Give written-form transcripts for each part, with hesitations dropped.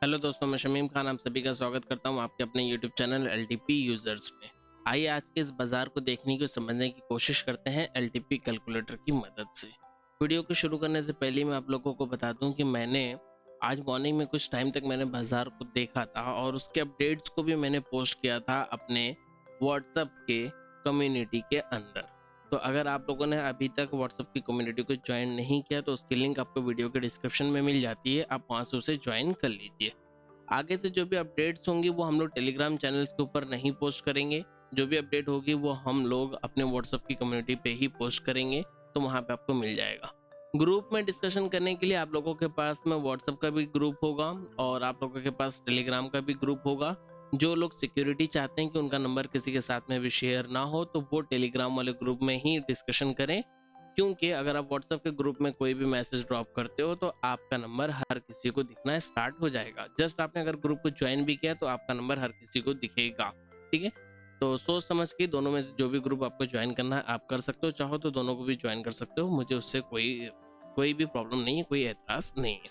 Hello दोस्तों, मैं शमीम खान आप सभी का स्वागत करता हूं आपके अपने यूट्यूब चैनल एलटीपी यूजर्स में। आइए आज के इस बाजार को देखने की समझने की कोशिश करते हैं एलटीपी कैलकुलेटर की मदद से। वीडियो को शुरू करने से पहले मैं आप लोगों को बता दूं कि मैंने आज मॉर्निंग में कुछ टाइम तक मैंने बाजार को देखा था और उसके अपडेट्स को भी मैंने पोस्ट किया था अपने व्हाट्सएप के कम्युनिटी के अंदर। तो अगर आप लोगों ने अभी तक व्हाट्सएप की कम्युनिटी को ज्वाइन नहीं किया तो उसकी लिंक आपको वीडियो के डिस्क्रिप्शन में मिल जाती है, आप वहां से उसे ज्वाइन कर लीजिए। आगे से जो भी अपडेट्स होंगी वो हम लोग टेलीग्राम चैनल्स के ऊपर नहीं पोस्ट करेंगे। जो भी अपडेट होगी वो हम लोग अपने व्हाट्सएप की कम्युनिटी पे ही पोस्ट करेंगे, तो वहां पे आपको मिल जाएगा। ग्रुप में डिस्कशन करने के लिए आप लोगों के पास में व्हाट्सएप का भी ग्रुप होगा और आप लोगों के पास टेलीग्राम का भी ग्रुप होगा। जो लोग सिक्योरिटी चाहते हैं कि उनका नंबर किसी के साथ में भी शेयर ना हो तो वो टेलीग्राम वाले ग्रुप में ही डिस्कशन करें, क्योंकि अगर आप व्हाट्सएप के ग्रुप में कोई भी मैसेज ड्रॉप करते हो तो आपका नंबर हर किसी को दिखना स्टार्ट हो जाएगा। जस्ट आपने अगर ग्रुप को ज्वाइन भी किया तो आपका नंबर हर किसी को दिखेगा। ठीक है, तो सोच समझ के दोनों में से जो भी ग्रुप आपको ज्वाइन करना है आप कर सकते हो, चाहो तो दोनों को भी ज्वाइन कर सकते हो, मुझे उससे कोई भी प्रॉब्लम नहीं है, कोई एतराज नहीं है।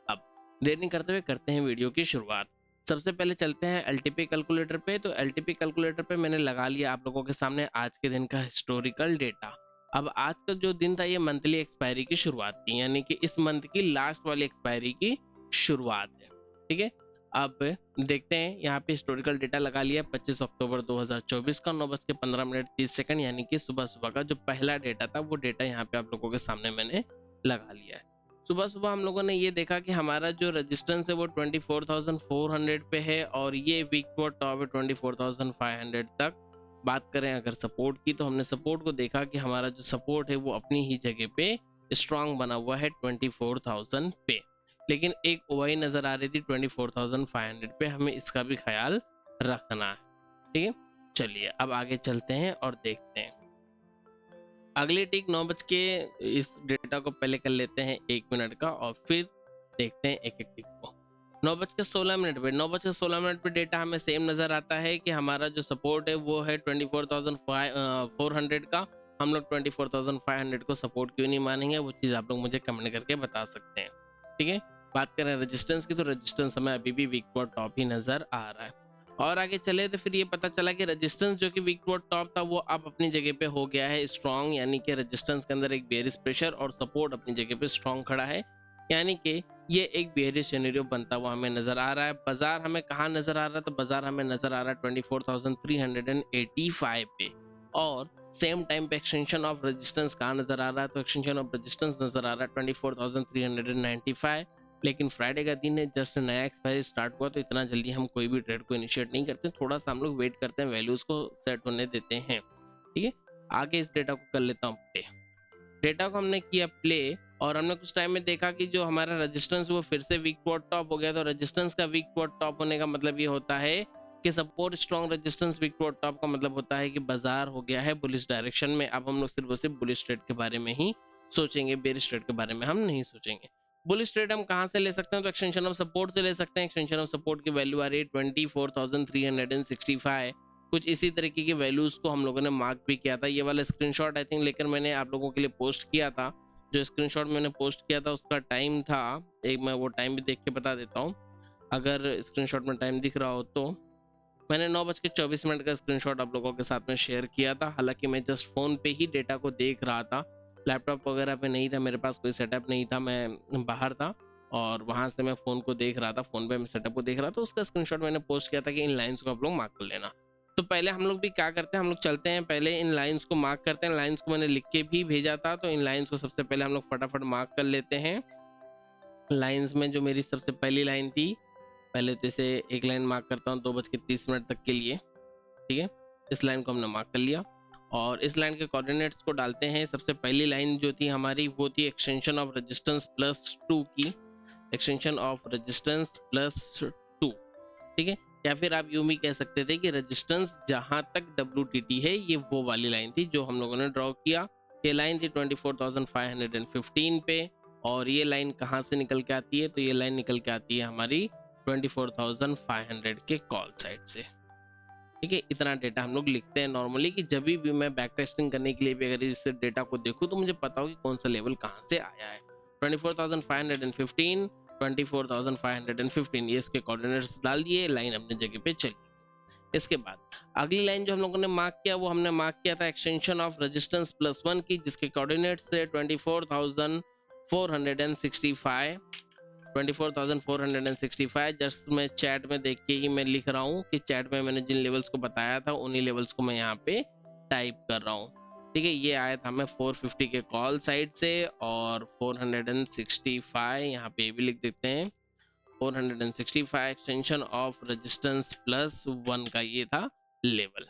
अब देर नहीं करते हुए करते हैं वीडियो की शुरुआत। सबसे पहले चलते हैं एलटीपी कैलकुलेटर पे। तो एलटीपी कैलकुलेटर पे मैंने लगा लिया आप लोगों के सामने आज के दिन का हिस्टोरिकल डेटा। अब आज का जो दिन था ये मंथली एक्सपायरी की शुरुआत थी, यानी कि इस मंथ की लास्ट वाली एक्सपायरी की शुरुआत है। ठीक है, अब देखते हैं यहाँ पे हिस्टोरिकल डेटा लगा लिया 25 अक्टूबर 2024 का 9:15:30, यानी कि सुबह सुबह का जो पहला डेटा था वो डेटा यहाँ पे आप लोगों के सामने मैंने लगा लिया है। सुबह सुबह हम लोगों ने ये देखा कि हमारा जो रेजिस्टेंस है वो 24,400 पे है और ये वीक टॉप है 24,500 तक। बात करें अगर सपोर्ट की तो हमने सपोर्ट को देखा कि हमारा जो सपोर्ट है वो अपनी ही जगह पे स्ट्रांग बना हुआ है 24,000 पे, लेकिन एक ओआई नजर आ रही थी 24,500 पे, हमें इसका भी ख्याल रखना है। ठीक है, चलिए अब आगे चलते हैं और देखते हैं। अगले ठीक 9 बज के इस डेटा को पहले कर लेते हैं 1 मिनट का और फिर देखते हैं एक एक टिक को। 9:16 पे 9:16 पे डेटा हमें सेम नजर आता है कि हमारा जो सपोर्ट है वो है 24,400 का। हम लोग 24,500 को सपोर्ट क्यों नहीं मानेंगे, वो चीज आप लोग मुझे कमेंट करके बता सकते हैं। ठीक है, बात करें रेजिस्टेंस की तो रेजिस्टेंस हमें अभी भी वीक टॉप ही नजर आ रहा है। और आगे चले तो फिर ये पता चला कि रेजिस्टेंस जो कि वीक टॉप था वो अब अपनी जगह पे हो गया है स्ट्रॉन्ग, यानी कि रेजिस्टेंस के अंदर एक बेयरिश प्रेशर और सपोर्ट अपनी जगह पे स्ट्रॉन्ग खड़ा है, यानी कि ये एक बेयरिश सिनेरियो बनता हुआ हमें नजर आ रहा है। बाजार हमें कहाँ नजर आ रहा है, तो बाजार हमें नजर आ रहा है 24,385 पे और सेम टाइम पे एक्सटेंशन ऑफ रेजिस्टेंस कहाँ नजर आ रहा है, तो एक्सटेंशन ऑफ रेजिस्टेंस नजर आ रहा है 24,395। लेकिन फ्राइडे का दिन है, जस्ट नया एक्सपायरी स्टार्ट हुआ तो इतना जल्दी हम कोई भी ट्रेड को इनिशिएट नहीं करते, थोड़ा सा हम लोग वेट करते हैं, वैल्यूज को सेट होने देते हैं। ठीक है, आगे इस डेटा को कर लेता हूँ प्ले। डेटा को हमने किया प्ले और हमने कुछ टाइम में देखा कि जो हमारा रेजिस्टेंस वो फिर से वीक टॉप हो गया। तो रेजिस्टेंस का वीक टॉप होने का मतलब ये होता है कि support strong resistance weak top का मतलब होता है कि बाजार हो गया है बुलिश डायरेक्शन में। अब हम लोग सिर्फ और सिर्फ बुलिश ट्रेड के बारे में ही सोचेंगे, बेरिश ट्रेड के बारे में हम नहीं सोचेंगे। बुलिश ट्रेड हम कहाँ से ले सकते हैं, तो एक्सटेंशन ऑफ सपोर्ट से ले सकते हैं। एक्सटेंशन ऑफ सपोर्ट की वैल्यू आ रही है 24,365। कुछ इसी तरीके की वैल्यूज को हम लोगों ने मार्क भी किया था। ये वाला स्क्रीनशॉट आई थिंक लेकर मैंने आप लोगों के लिए पोस्ट किया था। जो स्क्रीनशॉट मैंने पोस्ट किया था उसका टाइम था, एक मैं वो टाइम भी देख के बता देता हूँ अगर स्क्रीनशॉट में टाइम दिख रहा हो तो। मैंने 9:24 का स्क्रीनशॉट आप लोगों के साथ में शेयर किया था। हालांकि मैं जस्ट फोन पे ही डेटा को देख रहा था, लैपटॉप वगैरह पे नहीं था, मेरे पास कोई सेटअप नहीं था, मैं बाहर था और वहां से मैं फोन को देख रहा था, फोन पे मैं सेटअप को देख रहा था। उसका स्क्रीनशॉट मैंने पोस्ट किया था कि इन लाइंस को आप लोग मार्क कर लेना। तो पहले हम लोग भी क्या करते हैं, हम लोग चलते हैं पहले इन लाइंस को मार्क करते हैं। लाइंस को मैंने लिख के भी भेजा था, तो इन लाइंस को सबसे पहले हम लोग फटाफट मार्क कर लेते हैं। लाइंस में जो मेरी सबसे पहली लाइन थी, पहले तो इसे एक लाइन मार्क करता हूँ 2:30 तक के लिए। ठीक है, इस लाइन को हमने मार्क कर लिया और इस लाइन के कोऑर्डिनेट्स को डालते हैं। सबसे पहली लाइन जो थी हमारी वो थी एक्सटेंशन ऑफ रेजिस्टेंस +2 की, एक्सटेंशन ऑफ रेजिस्टेंस +2। ठीक है, या फिर आप यूं भी कह सकते थे कि रेजिस्टेंस जहां तक WTT है ये वो वाली लाइन थी जो हम लोगों ने ड्रॉ किया। ये लाइन थी 24,515 पे और ये लाइन कहाँ से निकल के आती है, तो ये लाइन निकल के आती है हमारी 24,500 के कॉल साइड से। ठीक है, इतना डेटा हम लोग लिखते हैं नॉर्मली कि जब भी मैं बैक टेस्टिंग करने के लिए भी अगर इस डेटा को देखूं तो मुझे पता हो कि कौन सा लेवल कहाँ से आया है। 24,515 24,515, ये इसके कोऑर्डिनेट्स डाल दिए, लाइन अपनी जगह पे चली। इसके बाद अगली लाइन जो हम लोगों ने मार्क किया वो हमने मार्क किया था एक्सटेंशन ऑफ रेजिस्टेंस +1 की, जिसके कोऑर्डिनेट्स थे 24,465। 24,465 जस्ट मैं चैट में देख के ही मैं लिख रहा हूँ कि चैट में मैंने जिन लेवल्स को बताया था उन्हीं लेवल्स को मैं यहाँ पे टाइप कर रहा हूँ। ठीक है, ये आया था हमें 450 के कॉल साइड से, और 465 यहाँ पे भी लिख देते हैं, 465 एक्सटेंशन ऑफ रेजिस्टेंस +1 का ये था लेवल।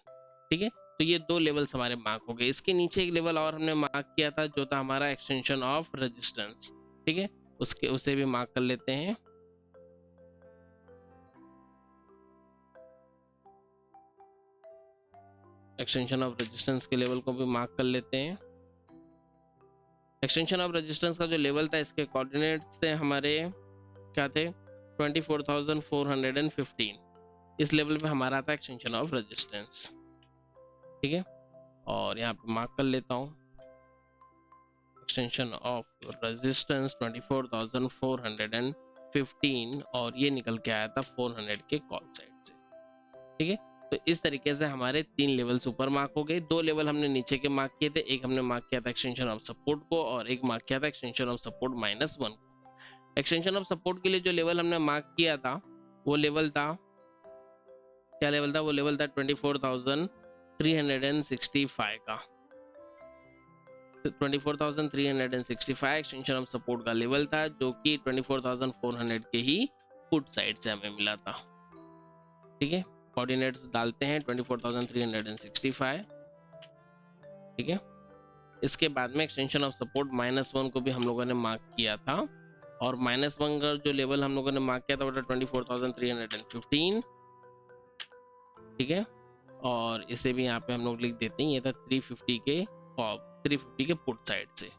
ठीक है, तो ये दो लेवल्स हमारे मार्क हो गए। इसके नीचे एक लेवल और हमने मार्क किया था जो था हमारा एक्सटेंशन ऑफ रेजिस्टेंस। ठीक है, उसे भी मार्क कर लेते हैं। एक्सटेंशन ऑफ रेजिस्टेंस के लेवल को भी मार्क कर लेते हैं। एक्सटेंशन ऑफ रेजिस्टेंस का जो लेवल था इसके कोऑर्डिनेट्स थे हमारे क्या थे, 24,415। इस लेवल पे हमारा था एक्सटेंशन ऑफ रेजिस्टेंस। ठीक है, और यहाँ पे मार्क कर लेता हूँ एक्सटेंशन ऑफ रेजिस्टेंस 24,415, और ये निकल के आया था 400 के कॉल साइड से। ठीक है, तो इस तरीके से हमारे 3 लेवल्स ऊपर मार्क हो गए। 2 लेवल हमने नीचे के मार्क किए थे, एक हमने मार्क किया था एक्सटेंशन ऑफ सपोर्ट को, और एक मार्क किया था एक्सटेंशन ऑफ सपोर्ट -1 को। एक्सटेंशन ऑफ सपोर्ट के लिए जो लेवल हमने मार्क किया था वो लेवल था, क्या लेवल था, वो लेवल था 24,365 का। 24,365 एक्सटेंशन ऑफ सपोर्ट का लेवल था, जो कि 24,400 के ही पुट साइड से हमें मिला था। ठीक है, कोऑर्डिनेट्स डालते हैं 24,365। ठीक है, इसके बाद में एक्सटेंशन ऑफ सपोर्ट -1 को भी हम लोगों ने मार्क किया था, और -1 का जो लेवल हम लोगों ने मार्क किया था वो था 24,315। ठीक है, और इसे भी यहाँ पे हम लोग लिख देते हैं, ये था 350 के पुट साइड से।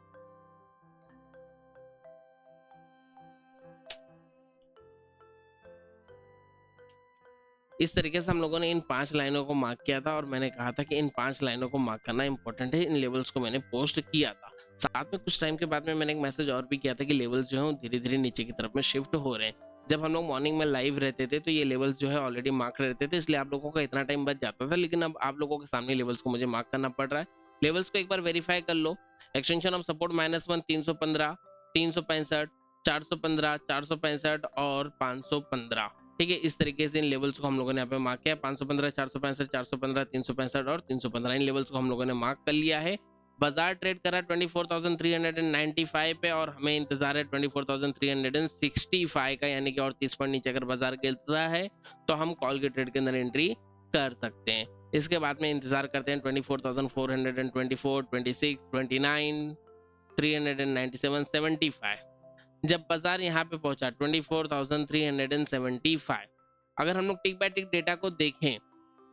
इस तरीके से हम लोगों ने इन 5 लाइनों को मार्क किया था, और मैंने कहा था कि इन 5 लाइनों को मार्क करना इंपॉर्टेंट है। इन लेवल्स को मैंने पोस्ट किया था। साथ में कुछ टाइम के बाद में मैंने एक मैसेज और भी किया था कि लेवल्स जो है धीरे धीरे नीचे की तरफ में शिफ्ट हो रहे हैं। जब हम लोग मॉर्निंग में लाइव रहते थे तो ये लेवल्स जो है ऑलरेडी मार्क रहते थे, इसलिए आप लोगों का इतना टाइम बच जाता था। लेकिन अब आप लोगों के सामने लेवल्स को मुझे मार्क करना पड़ रहा है। लेवल्स को एक बार वेरीफाई कर लो। एक्सटेंशन ऑफ सपोर्ट -1 315, 365, 415, 465 और 515। ठीक है, इस तरीके से इन लेवल्स को हम लोगों ने यहाँ पे मार्क किया। 515, 465, 415, 365 और 315, इन लेवल्स को हम लोगों ने मार्क कर लिया है। बाजार ट्रेड करा 24,395 पे, और हमें इंतजार है 24,365 का, यानी कि और 30 पॉइंट नीचे अगर बाजार गिरता है तो हम कॉल के ट्रेड के अंदर एंट्री कर सकते हैं। इसके बाद में इंतजार करते हैं 24,424, 26, 29, 397, 75। जब बाजार यहाँ पे पहुंचा 24,375, अगर हम लोग टिक बाय टिक डेटा को देखें,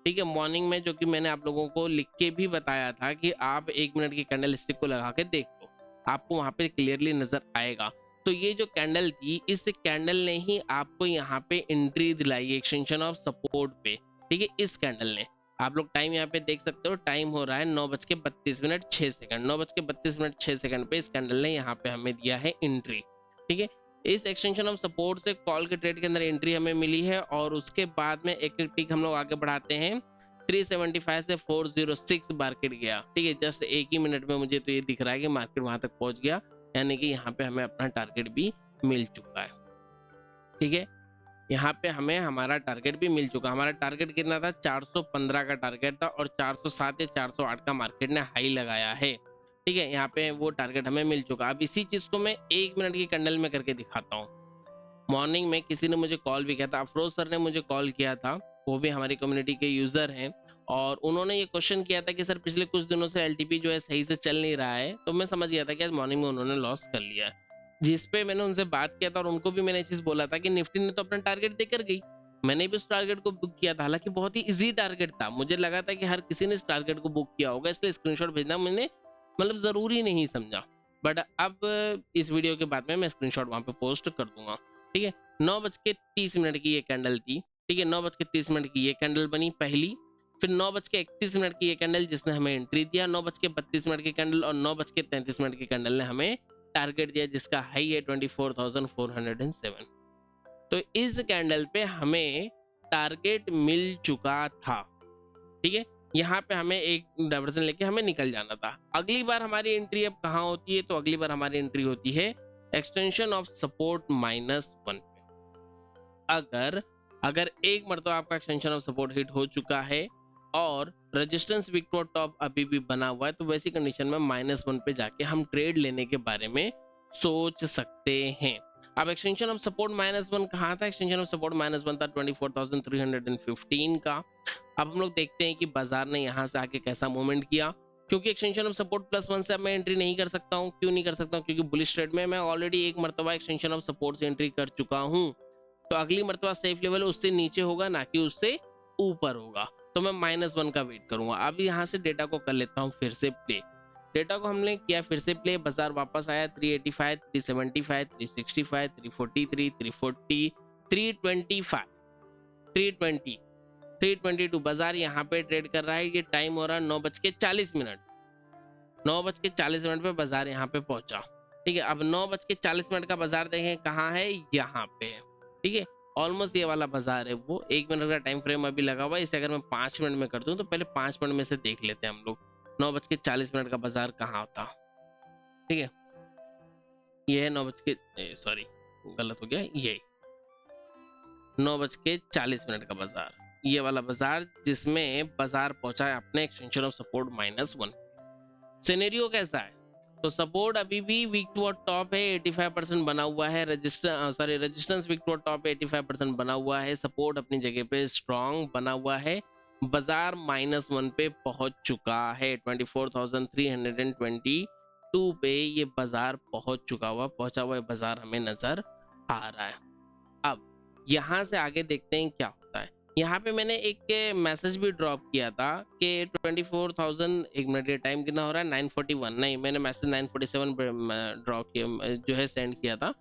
ठीक है, मॉर्निंग में जो कि मैंने आप लोगों को लिख के भी बताया था कि आप 1 मिनट की कैंडल स्टिक को लगा के देख लो, आपको वहां पे क्लियरली नजर आएगा। तो ये जो कैंडल थी, इस कैंडल ने ही आपको यहाँ पे एंट्री दिलाई एक्सटेंशन ऑफ सपोर्ट पे। ठीक है, इस कैंडल ने, आप लोग टाइम यहाँ पे देख सकते हो, टाइम हो रहा है 9:32:06। 9:32:06 पे इस कैंडल ने यहाँ पे हमें दिया है एंट्री। ठीक है, इस एक्सटेंशन ऑफ सपोर्ट से कॉल के ट्रेड के अंदर एंट्री हमें मिली है, और उसके बाद में एक टिक हम लोग आगे बढ़ाते हैं 375 से 406 मार्केट गया। ठीक है, जस्ट 1 ही मिनट में मुझे तो ये दिख रहा है कि मार्केट वहां तक पहुंच गया, यानी कि यहाँ पे हमें अपना टारगेट भी मिल चुका है। ठीक है, यहाँ पे हमें हमारा टारगेट भी मिल चुका। हमारा टारगेट कितना था, 415 का टारगेट था, और 407 या 408 का मार्केट ने हाई लगाया है। ठीक है, यहाँ पे वो टारगेट हमें मिल चुका। अब इसी चीज को मैं 1 मिनट की कैंडल में करके दिखाता हूँ। मॉर्निंग में किसी ने मुझे कॉल भी किया था, अफरोज सर ने मुझे कॉल किया था, वो भी हमारी कम्युनिटी के यूजर हैं, और उन्होंने ये क्वेश्चन किया था कि सर पिछले कुछ दिनों से एलटीपी जो है सही से चल नहीं रहा है। तो मैं समझ गया था कि आज मॉर्निंग में उन्होंने लॉस कर लिया है, जिस पे मैंने उनसे बात किया था, और उनको भी मैंने चीज बोला था कि निफ्टी ने तो अपना टारगेट देकर गई, मैंने भी उस टारगेट को बुक किया था। हालांकि बहुत ही इजी टारगेट था, मुझे लगा था कि हर किसी ने इस टारगेट को बुक किया होगा, इसलिए स्क्रीनशॉट भेजना मैंने मतलब जरूरी नहीं समझा। बट अब इस वीडियो के बाद में मैं स्क्रीनशॉट वहां पे पोस्ट कर दूंगा। ठीक है, 9:30 की ये कैंडल थी। ठीक है, 9:30 की ये कैंडल बनी पहली, फिर 9:31 की ये कैंडल जिसने हमें एंट्री दिया, 9:32 की कैंडल, और 9:33 की कैंडल ने हमें टारगेट दिया जिसका हाई है 24,407। तो इस कैंडल पे हमें टारगेट मिल चुका था, ठीक है। यहाँ पे हमें एक डाइवर्जन लेके हमें निकल जाना था। अगली बार हमारी एंट्री अब कहाँ होती है, तो अगली बार हमारी एंट्री होती है एक्सटेंशन ऑफ सपोर्ट -1 पे। अगर एक मरतबा आपका एक्सटेंशन ऑफ सपोर्ट हिट हो चुका है और रेजिस्टेंस विक्टोर टॉप अभी भी बना हुआ है, तो वैसी कंडीशन में -1 पे जाके हम ट्रेड लेने के बारे में सोच सकते हैं। अब एक्सटेंशन ऑफ सपोर्ट -1 कहाँ था? एक्सटेंशन ऑफ सपोर्ट -1 था 24,315 का। अब हम लोग देखते हैं कि बाजार ने यहाँ से आके कैसा मूवमेंट किया, क्योंकि एक्सटेंशन ऑफ सपोर्ट +1 से अब मैं एंट्री नहीं कर सकता हूँ। क्यों नहीं कर सकता हूँ? क्योंकि बुलिश ट्रेड में मैं ऑलरेडी एक मरतबा एक्सटेंशन ऑफ सपोर्ट से एंट्री कर चुका हूँ। तो अगली मरतबा सेफ लेवल उससे नीचे होगा, ना कि उससे ऊपर होगा। तो मैं -1 का वेट करूंगा। अब यहाँ से डेटा को कर लेता हूँ फिर से प्ले। डेटा को हमने किया फिर से प्ले, बाजार वापस आया 385, 375, 365, 343, 340, 325, 320, 322। बाजार यहाँ पे ट्रेड कर रहा है। ये टाइम हो रहा है 9:40। 9:40 पे बाजार यहाँ पे पहुंचा, ठीक है। अब 9:40 का बाजार देखें कहाँ है, यहाँ पे है, ठीक है। ऑलमोस्ट ये वाला बाजार है वो। 1 मिनट का टाइम फ्रेम अभी लगा हुआ है। इसे अगर मैं 5 मिनट में कर दूं तो पहले 5 मिनट में से देख लेते हैं हम लोग 9:40 का बाजार कहाँ होता, ठीक है। ये है 9 सॉरी गलत हो गया, ये 9:40 का बाजार, ये वाला बाजार जिसमें बाजार पहुंचा है अपने एक्सटेंशन ऑफ सपोर्ट -1। सिनेरियो कैसा है? तो सपोर्ट अभी भी वीक टू टॉप है, 85% बना हुआ है। रेजिस्टेंस वीक टू टॉप 85% बना हुआ है। सपोर्ट अपनी जगह पे स्ट्रॉन्ग बना हुआ है। बाजार -1 पे पहुंच चुका है। 24,322 पे ये बाजार पहुंचा हुआ बाजार हमें नजर आ रहा है। अब यहाँ से आगे देखते हैं क्या होता है। यहाँ पे मैंने एक मैसेज भी ड्रॉप किया था कि 24,000, एक मिनट, ये टाइम कितना हो रहा है 9:41, नहीं मैंने मैसेज 9:47 ड्रॉप किया, जो है सेंड किया था।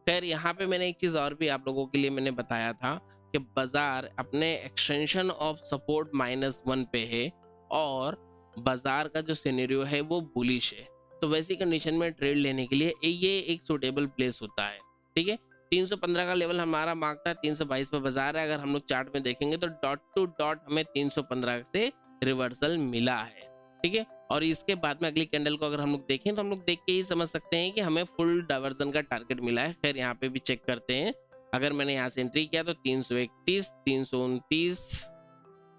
खैर यहाँ पे मैंने एक चीज और भी आप लोगों के लिए मैंने बताया था कि बाजार अपने एक्सटेंशन ऑफ सपोर्ट -1 पे है और बाजार का जो सिनेरियो है वो बुलिश है। तो वैसी कंडीशन में ट्रेड लेने के लिए ये एक सुटेबल प्लेस होता है, ठीक है। 315 का लेवल हमारा मार्क था, 322 पे बाजार है। अगर हम लोग चार्ट में देखेंगे तो डॉट टू डॉट हमें 315 से रिवर्सल मिला है, ठीक है। और इसके बाद में अगली कैंडल को अगर हम लोग देखें तो हम लोग देख के ही समझ सकते हैं कि हमें फुल डाइवर्जन का टारगेट मिला है। खैर यहाँ पे भी चेक करते हैं। अगर मैंने यहाँ से एंट्री किया तो 331, 329,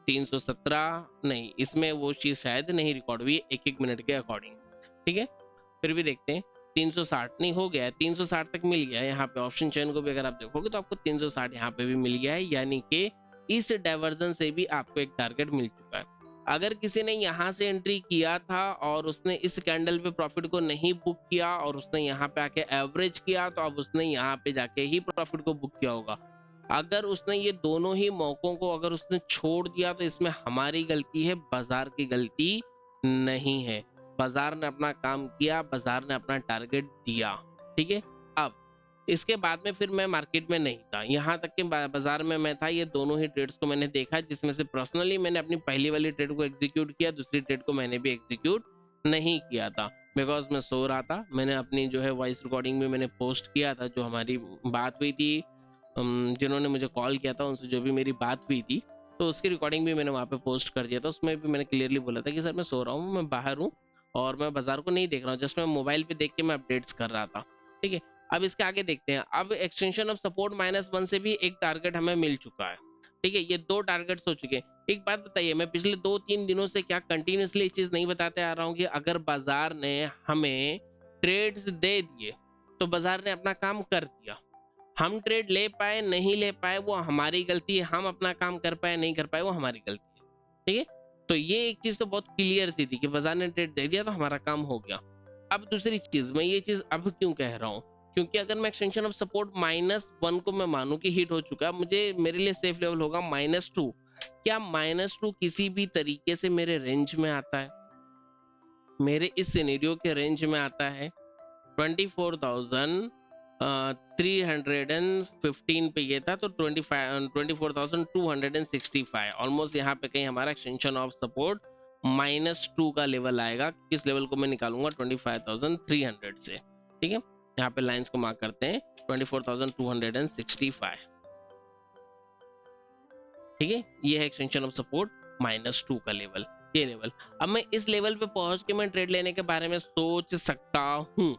317, नहीं इसमें वो चीज शायद नहीं रिकॉर्ड हुई 1-1 मिनट के अकॉर्डिंग, ठीक है। फिर भी देखते हैं। 360 नहीं हो गया है, 360 तक मिल गया है। यहाँ पे ऑप्शन चेन को भी अगर आप देखोगे तो आपको 360 यहाँ पे भी मिल गया है, यानी कि इस डाइवर्जन से भी आपको एक टारगेट मिल चुका है। अगर किसी ने यहाँ से एंट्री किया था और उसने इस कैंडल पे प्रॉफिट को नहीं बुक किया और उसने यहाँ पे आके एवरेज किया, तो अब उसने यहाँ पे जाके ही प्रॉफिट को बुक किया होगा। अगर उसने ये दोनों ही मौकों को अगर उसने छोड़ दिया तो इसमें हमारी गलती है, बाजार की गलती नहीं है। बाजार ने अपना काम किया, बाजार ने अपना टारगेट दिया, ठीक है। अब इसके बाद में फिर मैं मार्केट में नहीं था, यहाँ तक कि बाजार में मैं था। ये दोनों ही ट्रेड्स को मैंने देखा, जिसमें से पर्सनली मैंने अपनी पहली वाली ट्रेड को एग्जीक्यूट किया, दूसरी ट्रेड को मैंने भी एग्जीक्यूट नहीं किया था बिकॉज मैं सो रहा था। मैंने अपनी जो है वॉइस रिकॉर्डिंग में मैंने पोस्ट किया था, जो हमारी बात हुई थी, जिन्होंने मुझे कॉल किया था उनसे जो भी मेरी बात हुई थी, तो उसकी रिकॉर्डिंग भी मैंने वहाँ पे पोस्ट कर दिया था। उसमें भी मैंने क्लियरली बोला था कि सर मैं सो रहा हूँ, मैं बाहर हूँ और मैं बाजार को नहीं देख रहा हूँ, जस्ट मैं मोबाइल पे देख के मैं अपडेट्स कर रहा था, ठीक है। अब इसके आगे देखते हैं। अब एक्सटेंशन ऑफ सपोर्ट -1 से भी एक टारगेट हमें मिल चुका है, ठीक है। ये 2 टारगेट्स हो चुके हैं। एक बात बताइए, मैं पिछले 2-3 दिनों से क्या कंटिन्यूसली ये चीज नहीं बताते आ रहा हूँ कि अगर बाजार ने हमें ट्रेड्स दे दिए तो बाजार ने अपना काम कर दिया। हम ट्रेड ले पाए नहीं ले पाए वो हमारी गलती है, हम अपना काम कर पाए नहीं कर पाए वो हमारी गलती है, ठीक है। तो ये एक चीज तो बहुत क्लियर सी थी कि बाजार ने ट्रेड दे दिया तो हमारा काम हो गया। अब दूसरी चीज, मैं ये चीज अब क्यों कह रहा हूँ, क्योंकि अगर मैं एक्सटेंशन ऑफ सपोर्ट -1 को मैं मानूं कि हिट हो चुका है, मुझे मेरे लिए सेफ लेवल होगा -2। क्या -2 किसी भी तरीके से मेरे रेंज में आता है, मेरे इस सिनेरियो के रेंज में आता है? 24,315 पे ये था, तो 24,265 ऑलमोस्ट यहाँ पे कहीं हमारा एक्सटेंशन ऑफ सपोर्ट -2 का लेवल आएगा। किस लेवल को मैं निकालूंगा 25,300 से, ठीक है, यहाँ पे लाइंस को मार्क करते हैं 24,265। ठीक है, ये है एक्सटेंशन ऑफ सपोर्ट -2 का लेवल, ये लेवल। अब मैं इस लेवल पे पहुंच के मैं ट्रेड लेने के बारे में सोच सकता हूँ,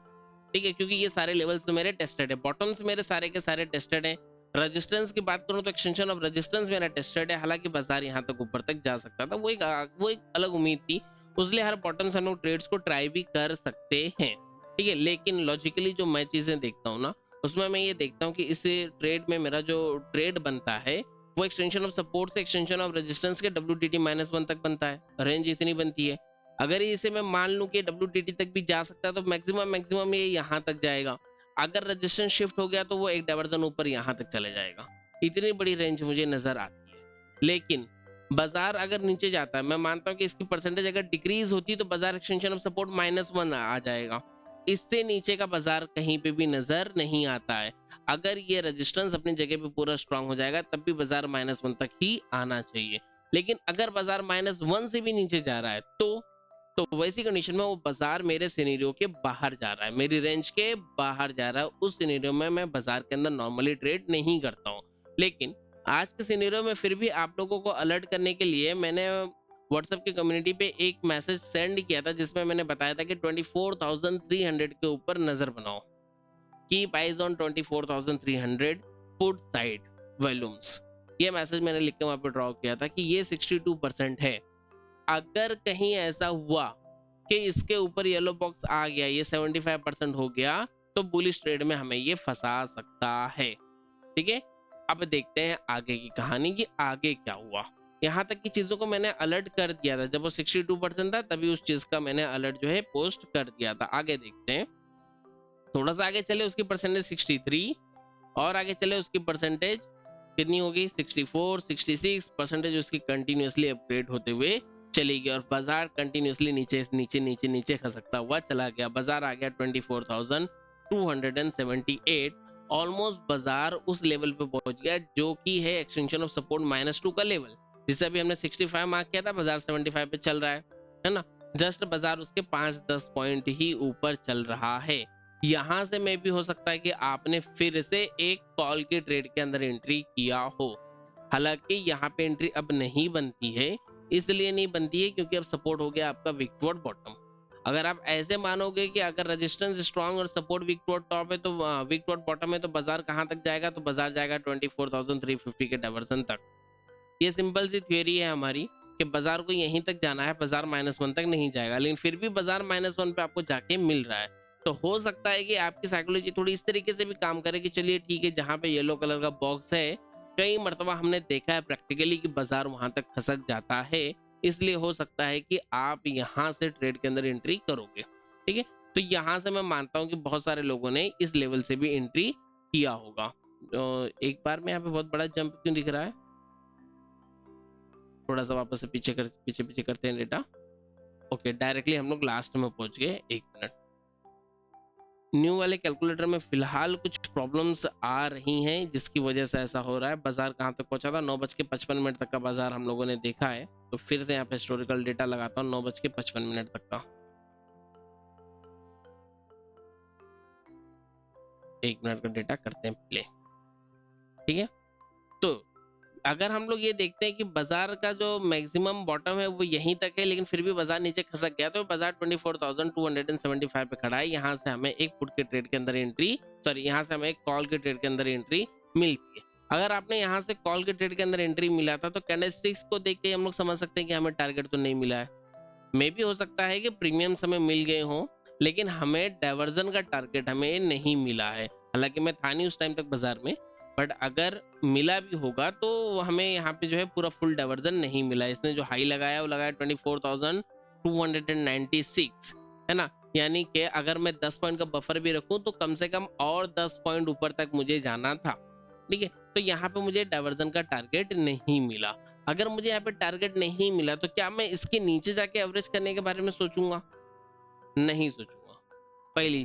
ठीक है, क्योंकि ये सारे लेवल्स तो मेरे टेस्टेड है, बॉटम्स मेरे सारे के सारे टेस्टेड हैं। रेजिस्टेंस की बात करूं तो एक्सटेंशन ऑफ रेजिस्टेंस मेरा टेस्टेड है, हालांकि बाजार यहाँ तक ऊपर तक जा सकता था, वो एक अलग उम्मीद थी, उसलिए हर बॉटम्स हम लोग ट्रेड्स को ट्राई भी कर सकते हैं, ठीक है। लेकिन लॉजिकली जो मैं चीजें देखता हूँ ना, उसमें मैं ये देखता हूँ कि इस ट्रेड में मेरा जो ट्रेड बनता है वो एक्सटेंशन ऑफ सपोर्ट से एक्सटेंशन ऑफ रेजिस्टेंस के WTT -1 तक बनता है, रेंज इतनी बनती है। अगर इसे मैं मान लूं कि WTT तक भी जा सकता है तो मैक्सिमम ये यहाँ तक जाएगा। अगर रेजिस्टेंस शिफ्ट हो गया तो वो एक डाइवर्जन ऊपर यहाँ तक चले जाएगा, इतनी बड़ी रेंज मुझे नजर आती है। लेकिन बाजार अगर नीचे जाता है, मैं मानता हूँ कि इसकी परसेंटेज अगर डिक्रीज होती तो बाजार एक्सटेंशन ऑफ सपोर्ट -1 आ जाएगा, इससे नीचे का बाजार कहीं पे भी नजर नहीं आता है। अगर ये रेजिस्टेंस अपनी जगह पे पूरा स्ट्रांग हो जाएगा तब भी बाजार -1 तक ही आना चाहिए। लेकिन अगर बाजार -1 से भी नीचे जा रहा है तो वैसी कंडीशन में वो बाजार मेरे सिनेरियो के बाहर जा रहा है, मेरी रेंज के बाहर जा रहा है। उस सिनेरियो में मैं बाजार के अंदर नॉर्मली ट्रेड नहीं करता हूँ। लेकिन आज के सिनेरियो में फिर भी आप लोगों को अलर्ट करने के लिए मैंने व्हाट्सएप की कम्युनिटी पे एक मैसेज सेंड किया था, जिसमें मैंने बताया था कि 24,300 के ऊपर नजर बनाओ, keep eyes on 24,300 put side volumes. ये मैसेज मैंने लिख के वहां पे ड्रॉ किया था कि ये 62% है। अगर कहीं ऐसा हुआ कि इसके ऊपर येलो बॉक्स आ गया, ये 75% हो गया, तो बुलिश ट्रेड में हमें ये फंसा सकता है, ठीक है। अब देखते हैं आगे की कहानी कि आगे क्या हुआ। यहाँ तक की चीजों को मैंने अलर्ट कर दिया था, जब वो 62% था तभी उस चीज का मैंने अलर्ट जो है पोस्ट कर दिया था। आगे देखते हैं, थोड़ा सा आगे चले उसकी परसेंटेज 63, और आगे चले उसकी परसेंटेज कितनी होगी 64, 66 परसेंटेज उसकी कंटिन्यूअसली अपग्रेड होते हुए चली गई, और बाजार कंटिन्यूअसली नीचे नीचे नीचे नीचे खसकता हुआ चला गया। बाजार आ गया 24,278, ऑलमोस्ट बाजार उस लेवल पे पहुंच गया जो कि है एक्सटेंशन ऑफ सपोर्ट -2 का लेवल, जिसे अभी हमने 65 मार्क किया था, बाजार 75 पे चल रहा है ना। जस्ट बाजार उसके 5-10 पॉइंट ही ऊपर चल रहा है। यहाँ से में भी हो सकता है कि आपने फिर से एक कॉल के ट्रेड के अंदर एंट्री किया हो, हालांकि यहाँ पे एंट्री अब नहीं बनती है, इसलिए नहीं बनती है क्योंकि अब सपोर्ट हो गया आपका वीक टुवर्ड बॉटम। अगर आप ऐसे मानोगे कि अगर रेजिस्टेंस स्ट्रांग और सपोर्ट वीक टुवर्ड टॉप है तो वीक टुवर्ड बॉटम है, तो बाजार कहाँ तक जाएगा, तो बाजार जाएगा 24,350 के डाइवर्जन तक। ये सिंपल सी थ्योरी है हमारी कि बाजार को यहीं तक जाना है, बाजार -1 तक नहीं जाएगा, लेकिन फिर भी बाजार -1 पे आपको जाके मिल रहा है। तो हो सकता है कि आपकी साइकोलॉजी थोड़ी इस तरीके से भी काम करे कि चलिए ठीक है, जहाँ पे येलो कलर का बॉक्स है, कई मर्तबा हमने देखा है प्रैक्टिकली कि बाजार वहां तक खसक जाता है, इसलिए हो सकता है कि आप यहाँ से ट्रेड के अंदर एंट्री करोगे, ठीक है। तो यहाँ से मैं मानता हूँ कि बहुत सारे लोगों ने इस लेवल से भी एंट्री किया होगा। तो एक बार में यहाँ पे बहुत बड़ा जंप क्यों दिख रहा है, थोड़ा सा वापस से पीछे करते हैं डेटा। ओके, डायरेक्टली हम लोग लास्ट में पहुंच गए। 1 मिनट, न्यू वाले कैलकुलेटर में फिलहाल कुछ प्रॉब्लम्स आ रही हैं जिसकी वजह से ऐसा हो रहा है। बाजार कहाँ तक पहुंचा था, 9:55 तक का बाजार हम लोगों ने देखा है। तो फिर से यहाँ पे हिस्टोरिकल डेटा लगाता हूँ 9:55 तक का। 1 मिनट का डेटा करते हैं प्ले, ठीक है। तो अगर हम लोग ये देखते हैं कि बाजार का जो मैक्सिमम बॉटम है वो यहीं तक है, लेकिन फिर भी बाजार नीचे खसक गया, तो बाजार 24,275 पे खड़ा है। यहाँ से हमें एक पुट के ट्रेड के अंदर एंट्री, सॉरी यहाँ से हमें एक कॉल के ट्रेड के अंदर एंट्री मिलती है। अगर आपने यहाँ से कॉल के ट्रेड के अंदर एंट्री मिला था तो कैंडलस्टिक्स को देख के हम लोग समझ सकते हैं कि हमें टारगेट तो नहीं मिला है। मे भी हो सकता है कि प्रीमियम्स हमें मिल गए हों, लेकिन हमें डाइवर्जन का टारगेट हमें नहीं मिला है। हालांकि मैं था नहीं उस टाइम तक बाजार में, बट अगर मिला भी होगा तो हमें यहाँ पे जो है पूरा फुल डाइवर्जन नहीं मिला। इसने जो हाई लगाया वो लगाया 24,296, है ना। यानी कि अगर मैं 10 पॉइंट का बफर भी रखूं तो कम से कम और 10 पॉइंट ऊपर तक मुझे जाना था, ठीक है। तो यहाँ पे मुझे डाइवर्जन का टारगेट नहीं मिला। अगर मुझे यहाँ पे टारगेट नहीं मिला तो क्या मैं इसके नीचे जाके एवरेज करने के बारे में सोचूंगा? नहीं सोचूंगा। पहली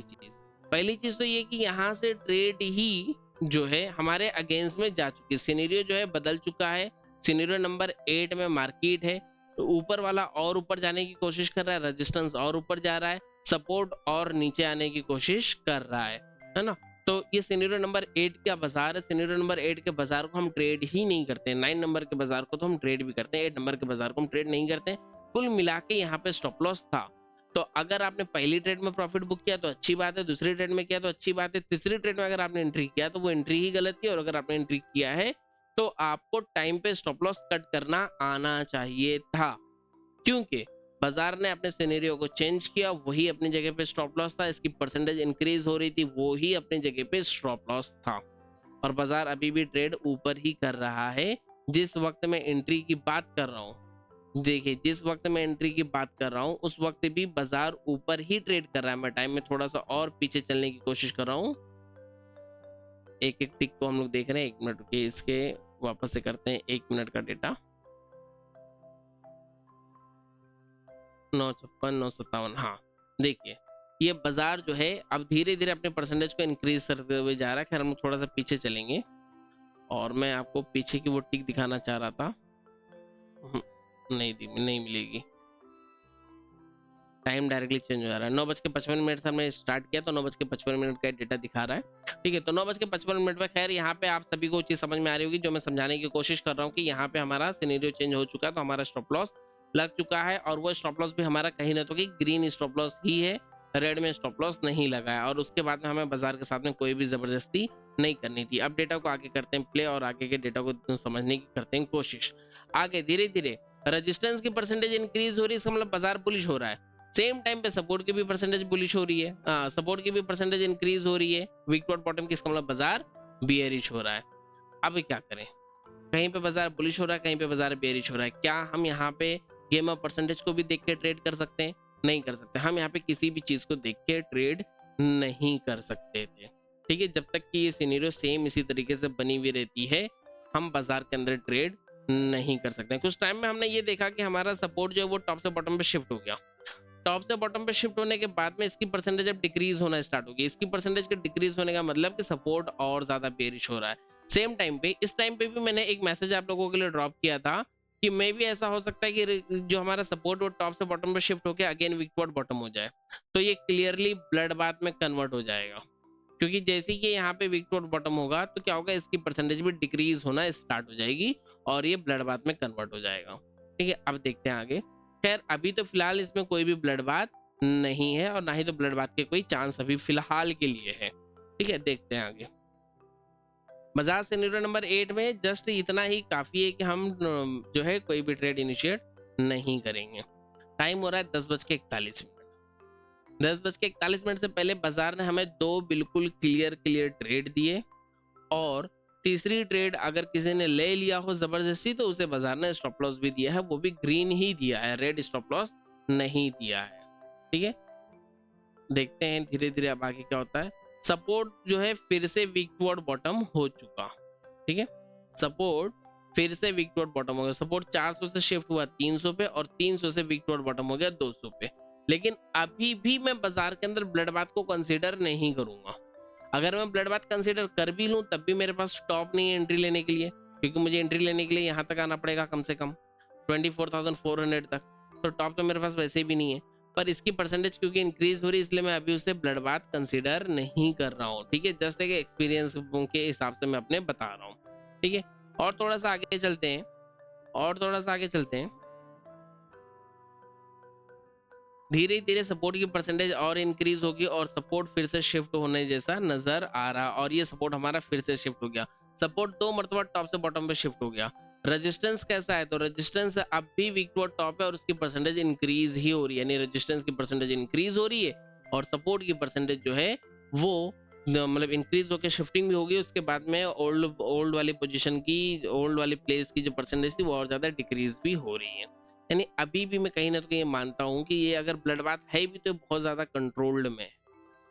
चीज तो ये कि यहाँ से ट्रेड ही जो है हमारे अगेंस्ट में जा चुकी है, सिनेरियो जो है बदल चुका है। सिनेरियो नंबर 8 में मार्केट है तो ऊपर वाला और ऊपर जाने की कोशिश कर रहा है, रेजिस्टेंस और ऊपर जा रहा है, सपोर्ट और नीचे आने की कोशिश कर रहा है ना। तो ये सिनेरियो नंबर 8 का बाजार है। सिनेरियो नंबर 8 के बाजार को हम ट्रेड ही नहीं करते। 9 नंबर के बाजार को तो हम ट्रेड भी करते हैं, 8 नंबर के बाजार को हम ट्रेड नहीं करते। कुल मिला के यहाँ पे स्टॉप लॉस था। तो अगर आपने पहली ट्रेड में प्रॉफिट बुक किया तो अच्छी बात है, दूसरी ट्रेड में किया तो अच्छी बात है, तीसरी ट्रेड में अगर आपने एंट्री किया तो वो एंट्री ही गलत थी। और अगर आपने एंट्री किया है तो आपको टाइम पे स्टॉप लॉस कट करना आना चाहिए था, क्योंकि बाजार ने अपने सिनेरियो को चेंज किया, वही अपनी जगह पे स्टॉप लॉस था। इसकी परसेंटेज इंक्रीज हो रही थी, वो ही अपनी जगह पे स्टॉप लॉस था। और बाजार अभी भी ट्रेड ऊपर ही कर रहा है। जिस वक्त मैं एंट्री की बात कर रहा हूँ, देखिए जिस वक्त मैं एंट्री की बात कर रहा हूँ उस वक्त भी बाजार ऊपर ही ट्रेड कर रहा है। मैं टाइम में थोड़ा सा और पीछे चलने की कोशिश कर रहा हूँ। एक एक टिक को हम लोग देख रहे हैं। 1 मिनट के इसके वापस से करते हैं 1 मिनट का डेटा। 956 957, हाँ देखिए ये बाजार जो है अब धीरे धीरे अपने परसेंटेज को इंक्रीज करते हुए जा रहा है। खैर हम थोड़ा सा पीछे चलेंगे और मैं आपको पीछे की वो टिक दिखाना चाह रहा था, नहीं मिलेगी। टाइम डायरेक्टली चेंज हो रहा है। 9:55 से हमने स्टार्ट किया तो 9:55 का डेटा दिखा रहा है। ठीक है, तो 9:55 पे खैर यहाँ पे आप सभी को चीज समझ में आ रही होगी जो मैं समझाने की कोशिश कर रहा हूँ कि यहाँ पे हमारा सिनेरियो चेंज हो चुका है। तो हमारा स्टॉप लॉस लग चुका है और वो स्टॉप लॉस भी हमारा कहीं ना तो कि ग्रीन स्टॉप लॉस ही है, रेड में स्टॉप लॉस नहीं लगा है। और उसके बाद में हमें बाजार के साथ में कोई भी जबरदस्ती नहीं करनी थी। अब डेटा को आगे करते हैं प्ले और आगे के डेटा को समझने की करते हैं कोशिश। आगे धीरे धीरे रेजिस्टेंस की परसेंटेज इंक्रीज हो रही है, इसका मतलब बाजार बुलिश हो रहा है। सेम टाइम पे सपोर्ट की भी परसेंटेज बुलिश हो रही है, सपोर्ट की भी परसेंटेज इंक्रीज हो रही है। वीक टू बॉटम की, इसका मतलब बाजार बियरिश हो रहा है। अब क्या करें, कहीं पे बाजार बुलिश हो रहा है, कहीं पे बाजार बेयरिश हो रहा है। क्या हम यहाँ पे गेम ऑफ परसेंटेज को भी देख के ट्रेड कर सकते हैं? नहीं कर सकते। हम यहाँ पे किसी भी चीज को देख के ट्रेड नहीं कर सकते थे। ठीक है, जब तक कि ये सिनेरियो सेम इसी तरीके से बनी हुई रहती है हम बाजार के अंदर ट्रेड नहीं कर सकते। कुछ टाइम में हमने ये देखा कि हमारा सपोर्ट जो है वो टॉप से बॉटम पे शिफ्ट हो गया। टॉप से बॉटम पे शिफ्ट होने के बाद में इसकी परसेंटेज अब डिक्रीज होना स्टार्ट होगी। इसकी परसेंटेज के डिक्रीज होने का मतलब कि सपोर्ट और ज्यादा बेरिश हो रहा है। सेम टाइम पे इस टाइम पे भी मैंने एक मैसेज आप लोगों के लिए ड्रॉप किया था कि मे भी ऐसा हो सकता है कि जो हमारा सपोर्ट वो टॉप से बॉटम पे शिफ्ट होकर अगेन वीक टू बॉटम हो जाए। तो ये क्लियरली ब्लड बाथ में कन्वर्ट हो जाएगा, क्योंकि जैसे ही यहाँ पे वीक टू बॉटम होगा तो क्या होगा, इसकी परसेंटेज भी डिक्रीज होना स्टार्ट हो जाएगी और ये ब्लड बाथ में कन्वर्ट हो जाएगा। ठीक है, अब देखते हैं आगे। खैर अभी तो फिलहाल इसमें कोई भी ब्लड बाथ नहीं है और ना ही तो ब्लड बाथ के कोई चांस अभी फिलहाल के लिए है। ठीक है, देखते हैं आगे। बाजार सिनेरियो नंबर 8 में जस्ट इतना ही काफी है कि हम जो है कोई भी ट्रेड इनिशिएट नहीं करेंगे। टाइम हो रहा है 10:41। 10:41 से पहले बाजार ने हमें 2 बिल्कुल क्लियर ट्रेड दिए और तीसरी ट्रेड अगर किसी ने ले लिया हो जबरदस्ती तो उसे बाजार ने स्टॉप लॉस भी दिया है, वो भी ग्रीन ही दिया है, रेड स्टॉप लॉस नहीं दिया है। ठीक है, देखते हैं धीरे धीरे अब आगे क्या होता है। सपोर्ट जो है फिर से वीक टुवर्ड बॉटम हो चुका। ठीक है, सपोर्ट फिर से वीक टुवर्ड बॉटम हो गया। सपोर्ट 400 से शिफ्ट हुआ 300 पे और 300 से वीक टुवर्ड बॉटम हो गया 200 पे। लेकिन अभी भी मैं बाजार के अंदर ब्लड बाथ को कंसीडर नहीं करूंगा। अगर मैं ब्लड बाथ कंसीडर कर भी लूं तब भी मेरे पास स्टॉप नहीं है एंट्री लेने के लिए, क्योंकि मुझे एंट्री लेने के लिए यहाँ तक आना पड़ेगा कम से कम 24,400 तक। तो टॉप तो मेरे पास वैसे भी नहीं है, पर इसकी परसेंटेज क्योंकि इंक्रीज हो रही है इसलिए मैं अभी उसे ब्लड बाथ कंसीडर नहीं कर रहा हूँ। ठीक है, जस्ट एक एक्सपीरियंस के हिसाब से मैं अपने बता रहा हूँ। ठीक है, और थोड़ा सा आगे चलते हैं धीरे धीरे सपोर्ट की परसेंटेज और इंक्रीज होगी और सपोर्ट फिर से शिफ्ट होने जैसा नजर आ रहा, और ये सपोर्ट हमारा फिर से शिफ्ट हो गया। सपोर्ट 2 मरतबा टॉप से बॉटम पे शिफ्ट हो गया। रेजिस्टेंस कैसा है, तो रेजिस्टेंस अब भी वीक टू टॉप है और उसकी परसेंटेज इंक्रीज ही हो रही है, यानी रेजिस्टेंस की परसेंटेज इंक्रीज हो रही है और सपोर्ट की परसेंटेज जो है वो मतलब इंक्रीज होकर शिफ्टिंग भी होगी। उसके बाद में ओल्ड वाली पोजीशन की, ओल्ड वाली प्लेस की जो परसेंटेज थी वो और ज्यादा डिक्रीज भी हो रही है। यानी अभी भी मैं कहीं ना कहीं मानता हूँ कि ये अगर ब्लड बाथ है भी तो बहुत ज्यादा कंट्रोल्ड में।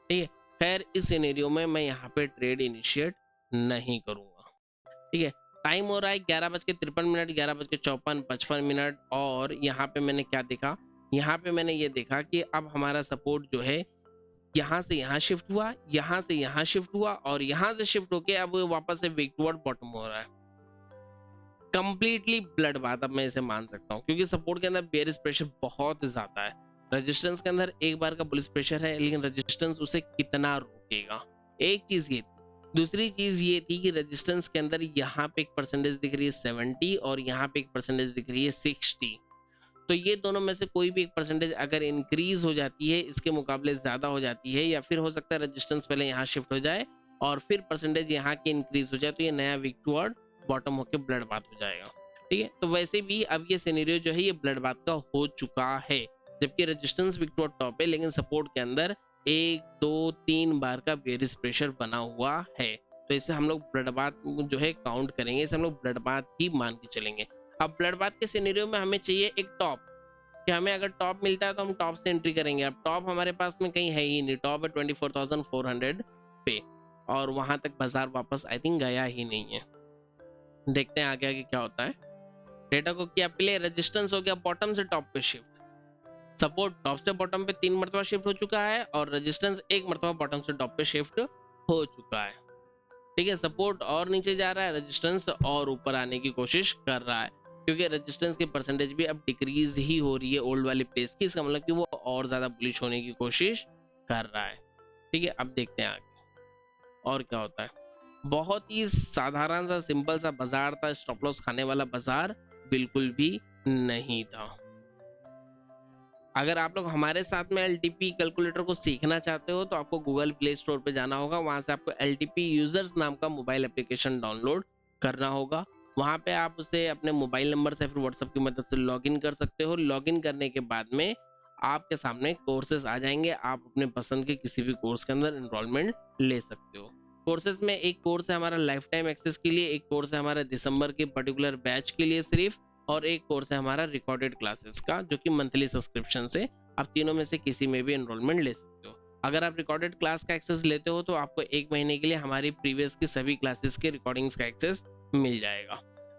ठीक है, खैर इस सिनेरियो में मैं यहाँ पे ट्रेड इनिशिएट नहीं करूंगा। ठीक है, टाइम हो रहा है 11:53, 11:54, 55 और यहाँ पे मैंने क्या देखा, यहाँ पे मैंने ये देखा कि अब हमारा सपोर्ट जो है यहाँ से यहाँ शिफ्ट हुआ, यहाँ से यहाँ शिफ्ट हुआ और यहाँ से शिफ्ट होके अब वापस से वीक टुवर्ड बॉटम हो रहा है। कंप्लीटली ब्लड बाथ अब मैं इसे मान सकता हूँ, क्योंकि सपोर्ट के अंदर बेयरिश प्रेशर बहुत ज्यादा है। रेजिस्टेंस के अंदर एक बार का बुलिश प्रेशर है, लेकिन रेजिस्टेंस उसे कितना रोकेगा, एक चीज ये। दूसरी चीज ये थी कि रेजिस्टेंस के अंदर यहाँ पे एक परसेंटेज दिख रही है 70 और यहाँ पे एक परसेंटेज दिख रही है 60। तो ये दोनों में से कोई भी एक परसेंटेज अगर इंक्रीज हो जाती है, इसके मुकाबले ज्यादा हो जाती है, या फिर हो सकता है रेजिस्टेंस पहले यहाँ शिफ्ट हो जाए और फिर परसेंटेज यहाँ की इंक्रीज हो जाए, तो ये नया वीक टुवर्ड बॉटम होकर ब्लड बाथ हो जाएगा। ठीक है, तो वैसे भी अब ये सिनेरियो जो है ये ब्लड बाथ का हो चुका है, जबकि रेजिस्टेंस वीक टुवर्ड टॉप है, लेकिन सपोर्ट के अंदर 1 2 3 बार का बेयरिश प्रेशर बना हुआ है। तो इसे हम लोग ब्लड बाथ जो है काउंट करेंगे, इसे हम लोग ब्लड बाथ ही मान के चलेंगे। अब ब्लड बाथ के सिनेरियो में हमें चाहिए एक टॉप, कि हमें अगर टॉप मिलता है तो हम टॉप से एंट्री करेंगे। अब टॉप हमारे पास में कहीं है ही नहीं, टॉप है 24,400 पे, और वहां तक बाजार वापस आई थिंक गया ही नहीं है। देखते हैं आगे आगे क्या होता है। डेटा को किया प्ले, रेजिस्टेंस हो गया बॉटम से टॉप पे शिफ्ट, सपोर्ट टॉप से बॉटम पे 3 मरतबा शिफ्ट हो चुका है, और रेजिस्टेंस 1 मरतबा बॉटम से टॉप पे शिफ्ट हो चुका है। ठीक है, सपोर्ट और नीचे जा रहा है, रेजिस्टेंस और ऊपर आने की कोशिश कर रहा है, क्योंकि रेजिस्टेंस की परसेंटेज भी अब डिक्रीज ही हो रही है ओल्ड वाली प्लेस की, इसका मतलब कि वो और ज्यादा बुलिश होने की कोशिश कर रहा है। ठीक है, अब देखते हैं आगे और क्या होता है। बहुत ही साधारण सा सिंपल सा बाजार था, स्टॉप लॉस खाने वाला बाजार बिल्कुल भी नहीं था। अगर आप लोग हमारे साथ में एलटीपी कैलकुलेटर को सीखना चाहते हो तो आपको गूगल प्ले स्टोर पे जाना होगा, वहां से आपको एलटीपी यूजर्स नाम का मोबाइल एप्लीकेशन डाउनलोड करना होगा। वहां पे आप उसे अपने मोबाइल नंबर से फिर व्हाट्सएप की मदद से लॉगिन कर सकते हो। लॉगिन करने के बाद में आपके सामने कोर्सेज आ जाएंगे, आप अपने पसंद के किसी भी कोर्स के अंदर एनरोलमेंट ले सकते हो। कोर्सेज में एक कोर्स है हमारा लाइफ टाइम एक्सेस के लिए, एक कोर्स है हमारा दिसंबर के पर्टिकुलर बैच के लिए सिर्फ, और एक कोर्स है हमारा रिकॉर्डेड क्लासेस का, जो कि मंथली सब्सक्रिप्शन से आप तीनों में से किसी में भी एनरोलमेंट ले सकते हो। अगर आप रिकॉर्डेड क्लास का एक्सेस लेते हो तो आपको 1 महीने के लिए हमारी प्रीवियस की सभी क्लासेस के रिकॉर्डिंग्स का एक्सेस मिल जाएगा।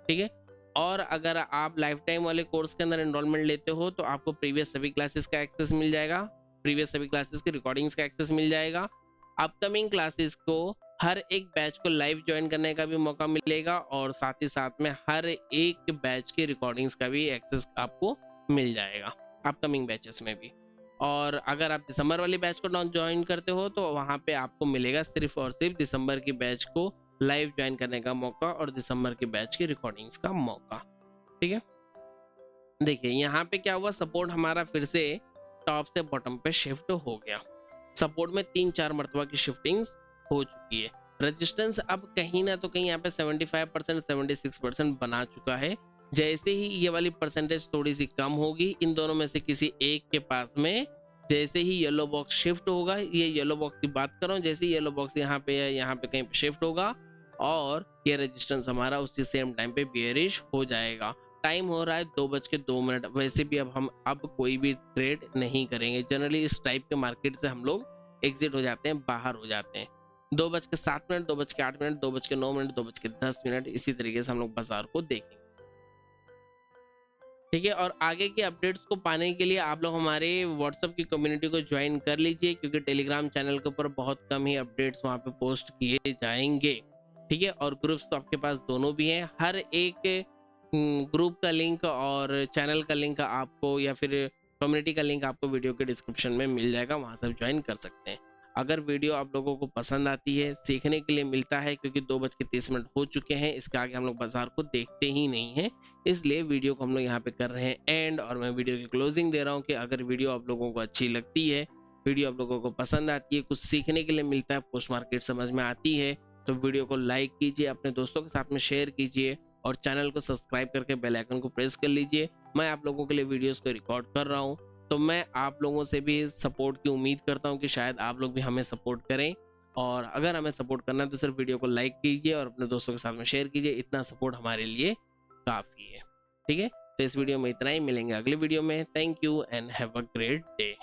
ठीक है, और अगर आप लाइफ टाइम वाले कोर्स के अंदर एनरोलमेंट लेते हो तो आपको प्रीवियस सभी क्लासेस का एक्सेस मिल जाएगा, प्रीवियस सभी क्लासेस के रिकॉर्डिंग्स का एक्सेस मिल जाएगा। अपकमिंग क्लासेस को हर एक बैच को लाइव ज्वाइन करने का भी मौका मिलेगा, और साथ ही साथ में हर एक बैच के रिकॉर्डिंग्स का भी एक्सेस आपको मिल जाएगा अपकमिंग बैचेस में भी। और अगर आप दिसंबर वाली बैच को ज्वाइन करते हो तो वहां पे आपको मिलेगा सिर्फ और सिर्फ दिसंबर की बैच को लाइव ज्वाइन करने का मौका और दिसंबर के बैच की रिकॉर्डिंग्स का मौका। ठीक है, देखिए यहाँ पे क्या हुआ, सपोर्ट हमारा फिर से टॉप से बॉटम पे शिफ्ट हो गया। सपोर्ट में 3-4 मरतबा की शिफ्टिंग्स हो चुकी है। रेजिस्टेंस अब कहीं ना तो कहीं यहाँ पे 75% 76% बना चुका है। जैसे ही ये वाली परसेंटेज थोड़ी सी कम होगी, इन दोनों में से किसी एक के पास में जैसे ही येलो बॉक्स शिफ्ट होगा, ये येलो बॉक्स की बात कर रहा हूँ, जैसे ही येलो बॉक्स यहाँ पे है, यहाँ पे कहीं पे शिफ्ट होगा और ये रेजिस्टेंस हमारा उसी सेम टाइम पे बियरिश हो जाएगा। टाइम हो रहा है 2:02। वैसे भी अब कोई भी ट्रेड नहीं करेंगे, जनरली इस टाइप के मार्केट से हम लोग एग्जिट हो जाते हैं, बाहर हो जाते हैं। 2:07, 2:08, 2:09, 2:10, इसी तरीके से हम लोग बाजार को देखेंगे। ठीक है, और आगे के अपडेट्स को पाने के लिए आप लोग हमारे व्हाट्सएप की कम्युनिटी को ज्वाइन कर लीजिए, क्योंकि टेलीग्राम चैनल के ऊपर बहुत कम ही अपडेट्स वहां पे पोस्ट किए जाएंगे। ठीक है, और ग्रुप्स तो आपके पास दोनों भी हैं। हर एक ग्रुप का लिंक और चैनल का लिंक आपको, या फिर कम्युनिटी का लिंक आपको वीडियो के डिस्क्रिप्शन में मिल जाएगा, वहां से ज्वाइन कर सकते हैं। अगर वीडियो आप लोगों को पसंद आती है, सीखने के लिए मिलता है, क्योंकि 2:30 हो चुके हैं, इसके आगे हम लोग बाजार को देखते ही नहीं है, इसलिए वीडियो को हम लोग यहाँ पे कर रहे हैं एंड, और मैं वीडियो की क्लोजिंग दे रहा हूँ कि अगर वीडियो आप लोगों को अच्छी लगती है, वीडियो आप लोगों को पसंद आती है, कुछ सीखने के लिए मिलता है, पोस्ट मार्केट समझ में आती है, तो वीडियो को लाइक कीजिए, अपने दोस्तों के साथ में शेयर कीजिए, और चैनल को सब्सक्राइब करके बेल आइकन को प्रेस कर लीजिए। मैं आप लोगों के लिए वीडियोस को रिकॉर्ड कर रहा हूँ, तो मैं आप लोगों से भी सपोर्ट की उम्मीद करता हूँ कि शायद आप लोग भी हमें सपोर्ट करें, और अगर हमें सपोर्ट करना है तो सिर्फ वीडियो को लाइक कीजिए और अपने दोस्तों के साथ में शेयर कीजिए, इतना सपोर्ट हमारे लिए काफ़ी है। ठीक है, तो इस वीडियो में इतना ही, मिलेंगे अगले वीडियो में। Thank you and have a great day.